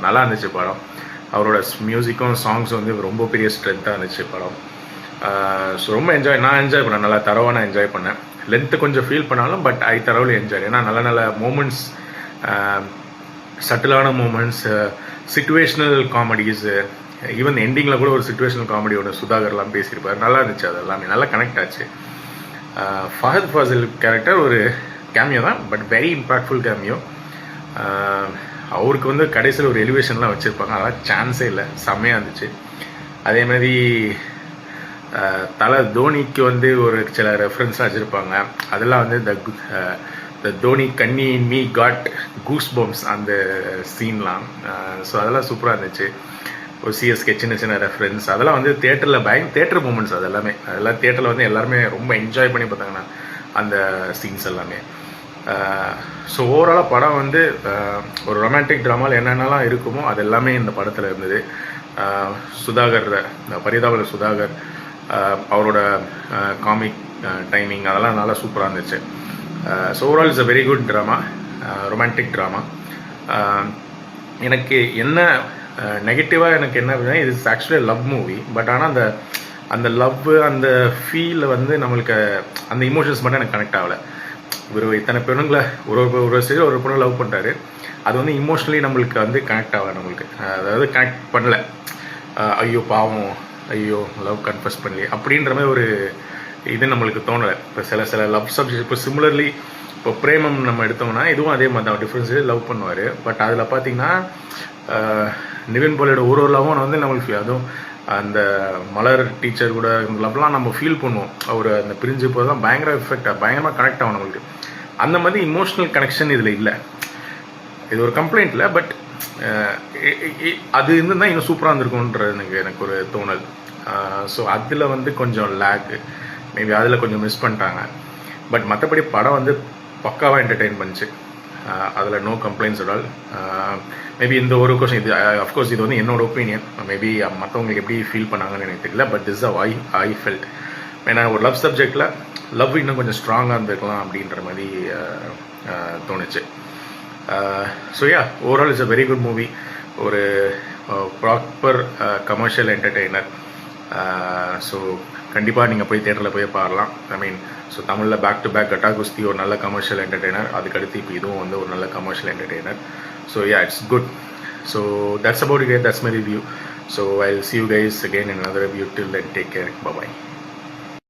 நல்லா இருந்துச்சு படம். அவரோட மியூசிக்கும் சாங்ஸும் வந்து ரொம்ப பெரிய ஸ்ட்ரென்த்தாக இருந்துச்சு படம். ஸோ ரொம்ப நான் என்ஜாய் பண்ணேன், நல்லா தரவாக நான் என்ஜாய் பண்ணேன். லென்த்து கொஞ்சம் ஃபீல் பண்ணாலும் பட் ஐ தரவுலி என்ஜாய். ஏன்னா நல்ல நல்ல மூமெண்ட்ஸ், சட்டிலான மூமெண்ட்ஸ், சிச்சுவேஷ்னல் காமெடிஸ், ஈவன் எண்டிங்கில் கூட ஒரு சிச்சுவேஷனல் காமெடி ஒன்று சுதாகர்லாம் பேசியிருப்பார். நல்லா இருந்துச்சு, அது எல்லாமே நல்லா கனெக்ட் ஆச்சு. ஃபஹத் ஃபாசில் கேரக்டர் ஒரு கேமியோ தான், பட் வெரி இம்பாக்ட்ஃபுல் கேமியோ. அவருக்கு வந்து கடைசியில் ஒரு எலிவேஷன்லாம் வச்சுருப்பாங்க, அதெல்லாம் சான்ஸே இல்லை, செம்மையாக இருந்துச்சு. அதே மாதிரி தலை தோனிக்கு வந்து ஒரு சில ரெஃபரன்ஸ்லாம் வச்சுருப்பாங்க. அதெல்லாம் வந்து த தோனி கன்னி in me got goosebumps அந்த சீன்லாம். ஸோ அதெல்லாம் சூப்பராக இருந்துச்சு. ஒரு சிஎஸ்கே சின்ன சின்ன ரெஃபரன்ஸ், அதெல்லாம் வந்து தேட்டரில் தேட்டர் மூமெண்ட்ஸ். அதெல்லாம் தேட்டரில் வந்து எல்லாருமே ரொம்ப என்ஜாய் பண்ணி பார்த்தாங்கண்ணா அந்த சீன்ஸ் எல்லாமே. ஸோ ஓவராலாக படம் வந்து ஒரு ரொமான்டிக் ட்ராமாவில் என்னென்னலாம் இருக்குமோ அது எல்லாமே இந்த படத்தில் இருந்தது. சுதாகர், பரிதாபல சுதாகர், அவரோட காமிக் டைமிங் அதெல்லாம் நல்லா சூப்பராக இருந்துச்சு. So overall it's a very good drama, romantic drama. எனக்கு என்ன நெகட்டிவாக எனக்கு என்ன அப்படின்னா, இது is actually love movie. But ஆனால் அந்த லவ் அந்த ஃபீல் வந்து நம்மளுக்கு அந்த இமோஷன்ஸ் மட்டும் எனக்கு கனெக்ட் ஆகலை. ஒரு இத்தனை பெண்ணுங்களை ஒரு ஸ்டேஜில் ஒரு பொண்ணு லவ் பண்ணுறாரு, அது வந்து இமோஷ்னலி நம்மளுக்கு வந்து கனெக்ட் ஆகலை. நம்மளுக்கு அதாவது கனெக்ட் பண்ணல. ஐயோ பாவம், ஐயோ லவ் கன்ஃபஸ் பண்ணலையே அப்படின்ற மாதிரி ஒரு இது நம்மளுக்கு தோணலை. இப்போ சில லவ் சப்ஜெக்ட், இப்போ சிமிலர்லி இப்போ பிரேமம் நம்ம எடுத்தோம்னா இதுவும் அதே மாதிரி தான், டிஃப்ரென்ஸ் லவ் பண்ணுவார். பட் அதில் பார்த்தீங்கன்னா நிவின் போலியோட ஒரு லவ்வும் வந்து நம்மளுக்கு அதுவும் அந்த மலர் டீச்சர் கூட லவ்லாம் நம்ம ஃபீல் பண்ணுவோம். அவர் அந்த பிரிஞ்சு போது தான் பயங்கர எஃபெக்ட், பயங்கரமாக கனெக்ட் ஆகும் நம்மளுக்கு. அந்த மாதிரி இமோஷ்னல் கனெக்ஷன் இதில் இல்லை. இது ஒரு கம்ப்ளைண்ட் இல்லை, பட் அது இருந்து தான் இன்னும் சூப்பராக இருந்திருக்கும்ன்றது எனக்கு ஒரு தோணல். ஸோ அதில் வந்து கொஞ்சம் லேக், மேபி அதில் கொஞ்சம் மிஸ் பண்ணிட்டாங்க. பட் மற்றபடி படம் வந்து பக்காவாக என்டர்டெயின் பண்ணிச்சு. அதில் no complaints at all. Maybe இந்த ஒரு கொஸ்டின், இது அஃப்கோர்ஸ் இது வந்து என்னோட ஒப்பீனியன், மேபி மற்றவங்களுக்கு எப்படி ஃபீல் பண்ணாங்கன்னு எனக்கு தெரியல. But this I felt. ஏன்னா ஒரு லவ் சப்ஜெக்டில் லவ் இன்னும் கொஞ்சம் ஸ்ட்ராங்காக இருந்திருக்கலாம் அப்படின்ற மாதிரி தோணுச்சு. So yeah, overall it's a very good movie. ஒரு ப்ராப்பர் கமர்ஷியல் என்டர்டெய்னர். ஸோ கண்டிப்பாக நீங்கள் போய் தேட்டரில் போய் பாடலாம். ஐ மீன், ஸோ தமிழில் பேக் டு பேக் கட்டா குஸ்தி ஒரு நல்ல கமர்ஷியல் என்டர்டெய்னர், அதுக்கடுத்து இப்போ இதுவும் வந்து ஒரு நல்ல commercial entertainer. So yeah, it's good. So that's about it, that's my review. So I will see you guys again in another review. Till then, take care. Bye bye.